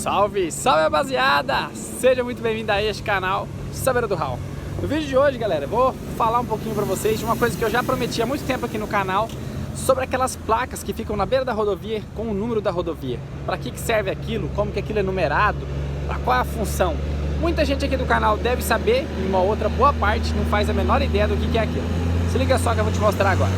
Salve, salve rapaziada! Seja muito bem-vindo a este canal Saveiro do Raul. No vídeo de hoje, galera, eu vou falar um pouquinho pra vocês de uma coisa que eu já prometi há muito tempo aqui no canal, sobre aquelas placas que ficam na beira da rodovia com o número da rodovia. Para que serve aquilo, como que aquilo é numerado, para qual é a função. Muita gente aqui do canal deve saber e uma outra boa parte não faz a menor ideia do que é aquilo. Se liga só que eu vou te mostrar agora.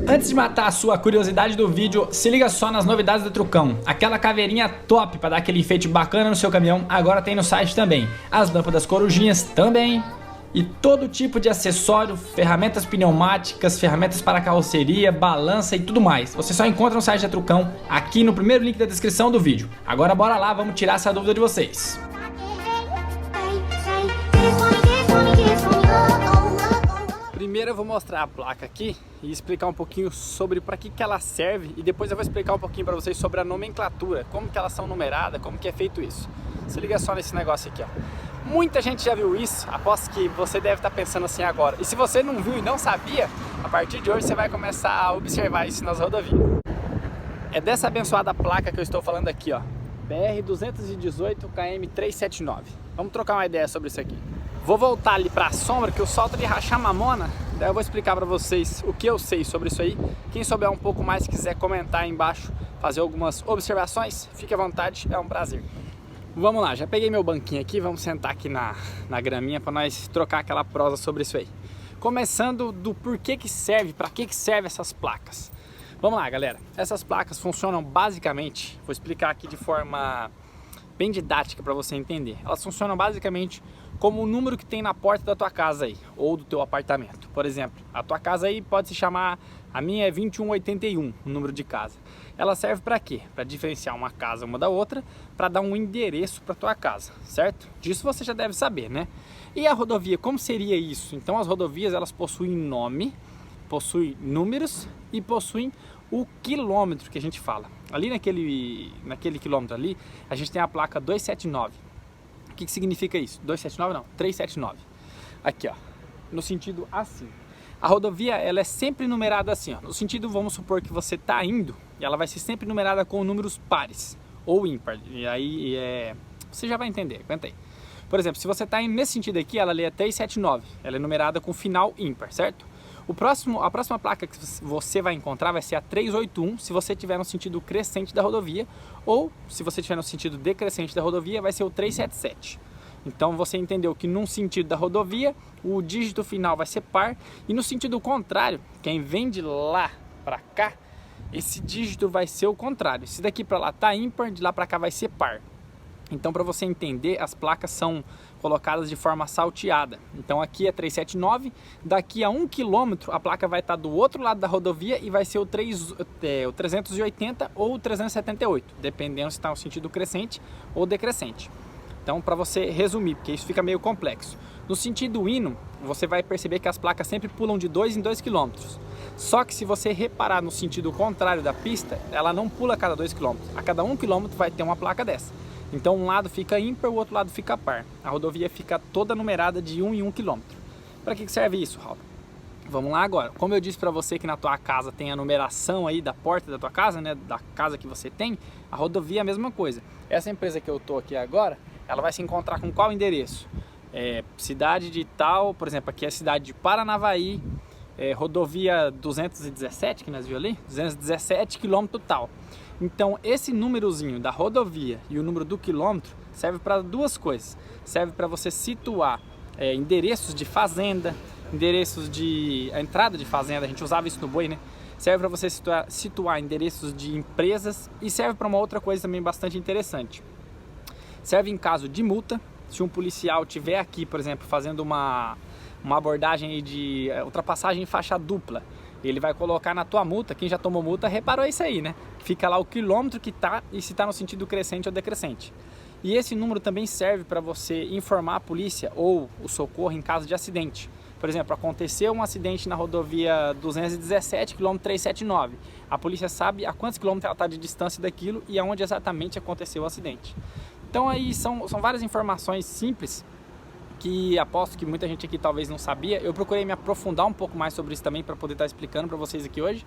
Antes de matar a sua curiosidade do vídeo, se liga só nas novidades da Trucão. Aquela caveirinha top para dar aquele enfeite bacana no seu caminhão, agora tem no site também. As lâmpadas corujinhas também. E todo tipo de acessório, ferramentas pneumáticas, ferramentas para carroceria, balança e tudo mais. Você só encontra no site da Trucão, aqui no primeiro link da descrição do vídeo. Agora bora lá, vamos tirar essa dúvida de vocês. Primeiro eu vou mostrar a placa aqui e explicar um pouquinho sobre para que ela serve, e depois eu vou explicar um pouquinho para vocês sobre a nomenclatura, como que elas são numeradas, como que é feito isso. Se liga só nesse negócio aqui, ó. Muita gente já viu isso, aposto que você deve estar pensando assim agora. E se você não viu e não sabia, a partir de hoje você vai começar a observar isso nas rodovias. É dessa abençoada placa que eu estou falando aqui, ó. BR 218 KM 379. Vamos trocar uma ideia sobre isso aqui. Vou voltar ali para a sombra, que o sol tá de rachar mamona. Daí eu vou explicar para vocês o que eu sei sobre isso aí. Quem souber um pouco mais, quiser comentar aí embaixo, fazer algumas observações, fique à vontade, é um prazer. Vamos lá, já peguei meu banquinho aqui, vamos sentar aqui na graminha para nós trocar aquela prosa sobre isso aí. Começando do porquê que serve, para que serve essas placas. Vamos lá, galera. Essas placas funcionam basicamente, vou explicar aqui de forma bem didática para você entender. Elas funcionam basicamente como o número que tem na porta da tua casa aí, ou do teu apartamento. Por exemplo, a tua casa aí pode se chamar, a minha é 2181, o número de casa. Ela serve para quê? Para diferenciar uma casa uma da outra, para dar um endereço para tua casa, certo? Disso você já deve saber, né? E a rodovia, como seria isso? Então as rodovias, elas possuem nome, possuem números e possuem o quilômetro que a gente fala. Ali naquele quilômetro ali, a gente tem a placa 279. O que significa isso? 279 não, 379. Aqui, ó, no sentido assim. A rodovia, ela é sempre numerada assim, ó. No sentido, vamos supor que você está indo, e ela vai ser sempre numerada com números pares ou ímpar. E aí, você já vai entender, aguenta aí. Por exemplo, se você está indo nesse sentido aqui, ela é 379. Ela é numerada com final ímpar, certo? A próxima placa que você vai encontrar vai ser a 381, se você estiver no sentido crescente da rodovia, ou se você estiver no sentido decrescente da rodovia, vai ser o 377. Então você entendeu que num sentido da rodovia, o dígito final vai ser par, e no sentido contrário, quem vem de lá para cá, esse dígito vai ser o contrário. Se daqui para lá tá ímpar, de lá para cá vai ser par. Então, para você entender, as placas são colocadas de forma salteada. Então aqui é 379, daqui a 1 km a placa vai estar do outro lado da rodovia e vai ser o 380 ou o 378, dependendo se está no sentido crescente ou decrescente. Então, para você resumir, porque isso fica meio complexo. No sentido hino, você vai perceber que as placas sempre pulam de 2 em 2 km. Só que se você reparar no sentido contrário da pista, ela não pula a cada 2 km. A cada 1 km vai ter uma placa dessa. Então um lado fica ímpar, o outro lado fica par. A rodovia fica toda numerada de 1 em 1 km. Para que serve isso, Raul? Vamos lá agora. Como eu disse para você que na tua casa tem a numeração aí da porta da tua casa, né, da casa que você tem, a rodovia é a mesma coisa. Essa empresa que eu tô aqui agora, ela vai se encontrar com qual endereço? Cidade de tal, por exemplo, aqui é a cidade de Paranavaí, rodovia 217, que nós vimos ali, 217 km tal. Então esse númerozinho da rodovia e o número do quilômetro serve para duas coisas. Serve para você situar endereços de fazenda, endereços de a entrada de fazenda, a gente usava isso no boi, né? Serve para você situar endereços de empresas, e serve para uma outra coisa também bastante interessante. Serve em caso de multa. Se um policial estiver aqui, por exemplo, fazendo uma abordagem aí de ultrapassagem em faixa dupla, ele vai colocar na tua multa, quem já tomou multa reparou isso aí, né? Fica lá o quilômetro que tá e se tá no sentido crescente ou decrescente. E esse número também serve para você informar a polícia ou o socorro em caso de acidente. Por exemplo, aconteceu um acidente na rodovia 217, km 379. A polícia sabe a quantos quilômetros ela está de distância daquilo e aonde exatamente aconteceu o acidente. Então aí são várias informações simples que aposto que muita gente aqui talvez não sabia. Eu procurei me aprofundar um pouco mais sobre isso também para poder estar explicando para vocês aqui hoje.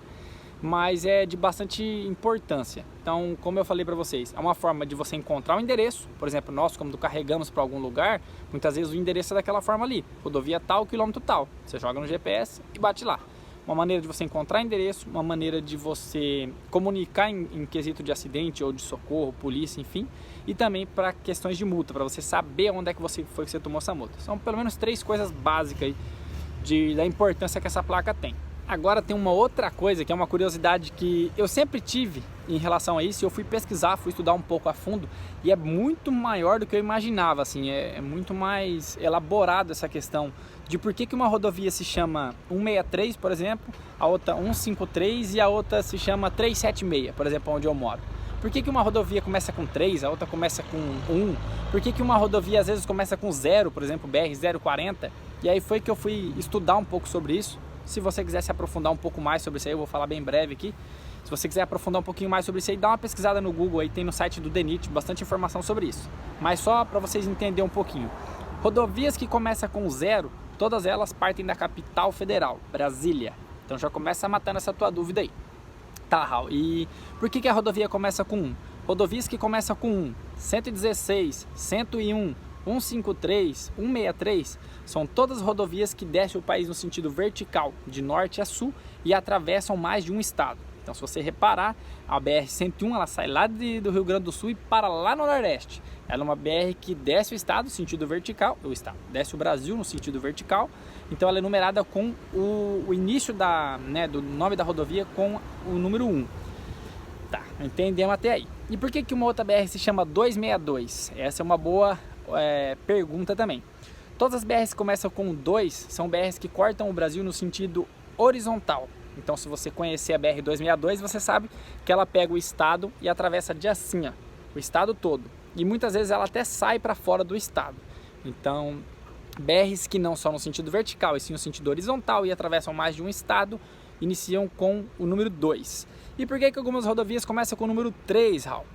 mas é de bastante importância. Então, como eu falei para vocês, é uma forma de você encontrar o endereço. Por exemplo, nós, quando carregamos para algum lugar, muitas vezes o endereço é daquela forma ali, rodovia tal, quilômetro tal. Você joga no GPS e bate lá. Uma maneira de você encontrar endereço, uma maneira de você comunicar em quesito de acidente ou de socorro, polícia, enfim, e também para questões de multa, para você saber onde é que foi que você tomou essa multa. São pelo menos 3 coisas básicas aí da importância que essa placa tem. Agora tem uma outra coisa que é uma curiosidade que eu sempre tive em relação a isso, e eu fui pesquisar, fui estudar um pouco a fundo, e é muito maior do que eu imaginava, assim, é muito mais elaborado essa questão de por que uma rodovia se chama 163, por exemplo, a outra 153 e a outra se chama 376, por exemplo, onde eu moro. Por que uma rodovia começa com 3, a outra começa com 1? Por que uma rodovia às vezes começa com 0, por exemplo, BR-040? E aí foi que eu fui estudar um pouco sobre isso. Se você quiser se aprofundar um pouco mais sobre isso aí, eu vou falar bem breve aqui. Se você quiser aprofundar um pouquinho mais sobre isso aí, dá uma pesquisada no Google aí, tem no site do DENIT bastante informação sobre isso. Mas só para vocês entenderem um pouquinho. Rodovias que começam com 0, todas elas partem da capital federal, Brasília. Então já começa matando essa tua dúvida aí. Tá, Raul, e por que a rodovia começa com 1? Rodovias que começam com 1, 116, 101, 153, 163, são todas rodovias que descem o país no sentido vertical, de norte a sul, e atravessam mais de um estado. Então, se você reparar, a BR-101 ela sai lá do Rio Grande do Sul e para lá no Nordeste. Ela é uma BR que desce o estado no sentido vertical, desce o Brasil no sentido vertical. Então, ela é numerada com o início do nome da rodovia com o número 1. Tá, entendemos até aí. E por que uma outra BR se chama 262? Essa é uma boa pergunta também. Todas as BRs que começam com 2 são BRs que cortam o Brasil no sentido horizontal. Então, se você conhecer a BR-262, você sabe que ela pega o estado e atravessa de assim, ó, o estado todo. E muitas vezes ela até sai para fora do estado. Então, BRs que não são no sentido vertical, e sim no sentido horizontal e atravessam mais de um estado, iniciam com o número 2. E por que algumas rodovias começam com o número 3, Raul?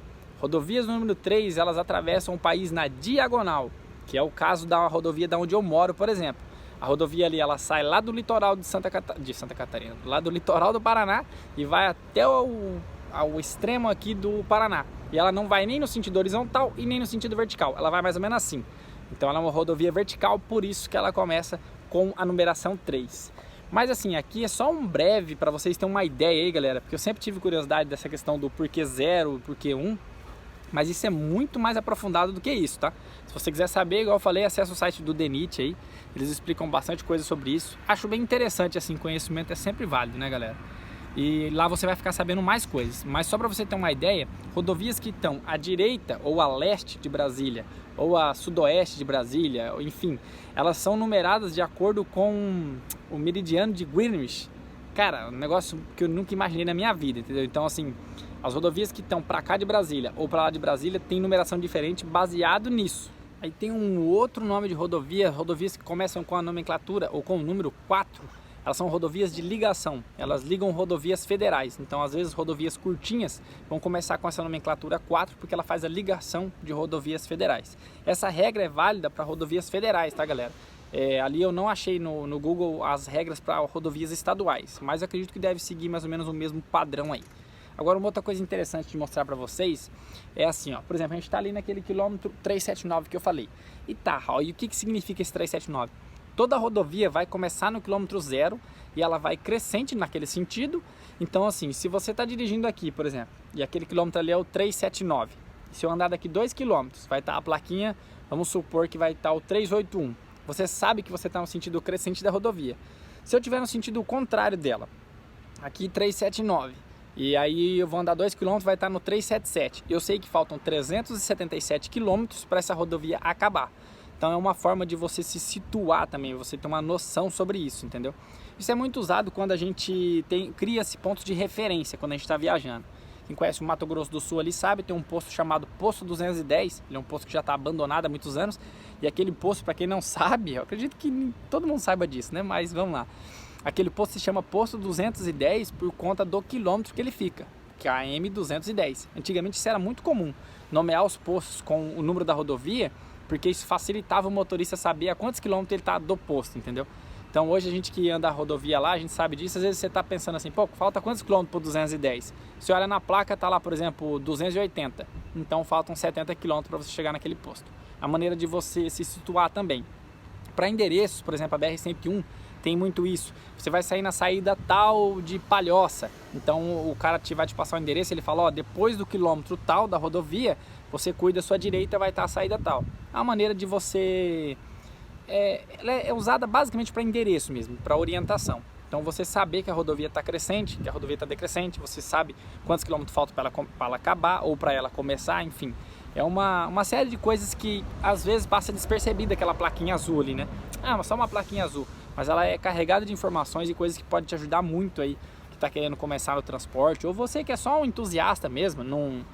Rodovias do número 3, elas atravessam o país na diagonal, que é o caso da rodovia da onde eu moro, por exemplo. A rodovia ali, ela sai lá do litoral de Santa Catarina, lá do litoral do Paraná e vai até ao extremo aqui do Paraná. E ela não vai nem no sentido horizontal e nem no sentido vertical, ela vai mais ou menos assim. Então ela é uma rodovia vertical, por isso que ela começa com a numeração 3. Mas assim, aqui é só um breve para vocês terem uma ideia aí, galera, porque eu sempre tive curiosidade dessa questão do porquê 0, porquê 1. Mas isso é muito mais aprofundado do que isso, tá? Se você quiser saber, igual eu falei, acessa o site do DENIT aí. Eles explicam bastante coisa sobre isso. Acho bem interessante, assim, conhecimento é sempre válido, né, galera? E lá você vai ficar sabendo mais coisas. Mas só para você ter uma ideia, rodovias que estão à direita ou a leste de Brasília, ou a sudoeste de Brasília, enfim, elas são numeradas de acordo com o meridiano de Greenwich. Cara, um negócio que eu nunca imaginei na minha vida, entendeu? Então, assim, as rodovias que estão para cá de Brasília ou para lá de Brasília tem numeração diferente baseado nisso. Aí tem um outro nome de rodovias que começam com a nomenclatura ou com o número 4. Elas são rodovias de ligação, elas ligam rodovias federais. Então, às vezes, rodovias curtinhas vão começar com essa nomenclatura 4 porque ela faz a ligação de rodovias federais. Essa regra é válida para rodovias federais, tá, galera? Ali eu não achei no Google as regras para rodovias estaduais, mas eu acredito que deve seguir mais ou menos o mesmo padrão aí. Agora, uma outra coisa interessante de mostrar para vocês é assim, ó, por exemplo, a gente está ali naquele quilômetro 379 que eu falei. E tá, ó, e o que significa esse 379? Toda rodovia vai começar no quilômetro 0 e ela vai crescente naquele sentido. Então, assim, se você está dirigindo aqui, por exemplo, e aquele quilômetro ali é o 379, se eu andar daqui 2 quilômetros, vai estar a plaquinha, vamos supor que vai estar o 381. Você sabe que você está no sentido crescente da rodovia. Se eu estiver no sentido contrário dela, aqui 379, e aí eu vou andar 2 km, vai estar no 377. Eu sei que faltam 377 km para essa rodovia acabar. Então é uma forma de você se situar também, você ter uma noção sobre isso, entendeu? Isso é muito usado quando a gente cria esse ponto de referência, quando a gente está viajando. Quem conhece o Mato Grosso do Sul ali sabe, tem um posto chamado Posto 210, ele é um posto que já está abandonado há muitos anos, e aquele posto, para quem não sabe, eu acredito que todo mundo saiba disso, né? Mas vamos lá. Aquele posto se chama Posto 210 por conta do quilômetro que ele fica, que é a M210. Antigamente isso era muito comum, nomear os postos com o número da rodovia, porque isso facilitava o motorista saber a quantos quilômetros ele está do posto, entendeu? Então hoje a gente que anda a rodovia lá, a gente sabe disso. Às vezes você está pensando assim, pô, falta quantos quilômetros por 210? Você olha na placa, tá lá, por exemplo, 280. Então faltam 70 quilômetros para você chegar naquele posto. A maneira de você se situar também. Para endereços, por exemplo, a BR-101 tem muito isso. Você vai sair na saída tal de Palhoça. Então o cara vai te passar o endereço, ele fala, ó, depois do quilômetro tal da rodovia, você cuida à sua direita, vai estar a saída tal. A maneira de você... ela é usada basicamente para endereço mesmo, para orientação. Então você saber que a rodovia está crescente, que a rodovia está decrescente, você sabe quantos quilômetros faltam para ela acabar ou para ela começar, enfim. É uma série de coisas que às vezes passa despercebida, aquela plaquinha azul ali, né? Ah, mas só uma plaquinha azul. Mas ela é carregada de informações e coisas que pode te ajudar muito aí, que está querendo começar no transporte, ou você que é só um entusiasta mesmo, deixa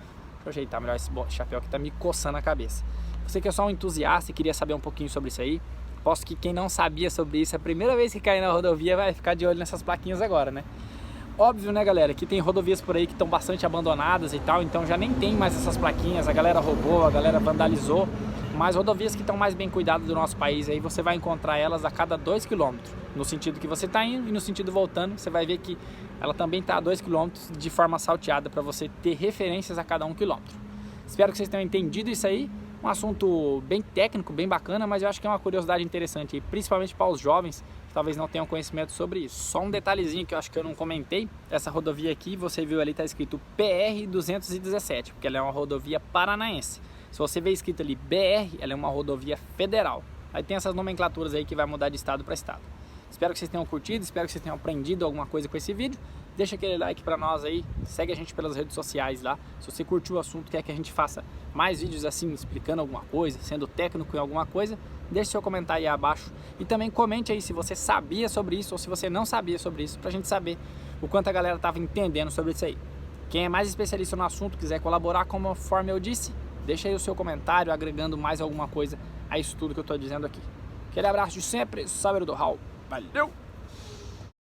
eu ajeitar melhor esse chapéu que está me coçando a cabeça. Você que é só um entusiasta e queria saber um pouquinho sobre isso aí, posso que quem não sabia sobre isso, a primeira vez que cair na rodovia vai ficar de olho nessas plaquinhas agora, né? Óbvio, né, galera, que tem rodovias por aí que estão bastante abandonadas e tal, então já nem tem mais essas plaquinhas, a galera roubou, a galera vandalizou, mas rodovias que estão mais bem cuidadas do nosso país, aí você vai encontrar elas a cada 2 km, no sentido que você está indo e no sentido voltando, você vai ver que ela também está a 2 km de forma salteada para você ter referências a cada 1 km. Espero que vocês tenham entendido isso aí. Um assunto bem técnico, bem bacana, mas eu acho que é uma curiosidade interessante, principalmente para os jovens que talvez não tenham conhecimento sobre isso. Só um detalhezinho que eu acho que eu não comentei, essa rodovia aqui, você viu ali, está escrito PR-217, porque ela é uma rodovia paranaense. Se você vê escrito ali BR, ela é uma rodovia federal. Aí tem essas nomenclaturas aí que vai mudar de estado para estado. Espero que vocês tenham curtido, espero que vocês tenham aprendido alguma coisa com esse vídeo. Deixa aquele like pra nós aí, segue a gente pelas redes sociais lá. Se você curtiu o assunto, quer que a gente faça mais vídeos assim, explicando alguma coisa, sendo técnico em alguma coisa, deixe seu comentário aí abaixo. E também comente aí se você sabia sobre isso ou se você não sabia sobre isso, pra gente saber o quanto a galera estava entendendo sobre isso aí. Quem é mais especialista no assunto, quiser colaborar conforme eu disse, deixa aí o seu comentário agregando mais alguma coisa a isso tudo que eu tô dizendo aqui. Aquele abraço de sempre, Saber do Raul. Valeu!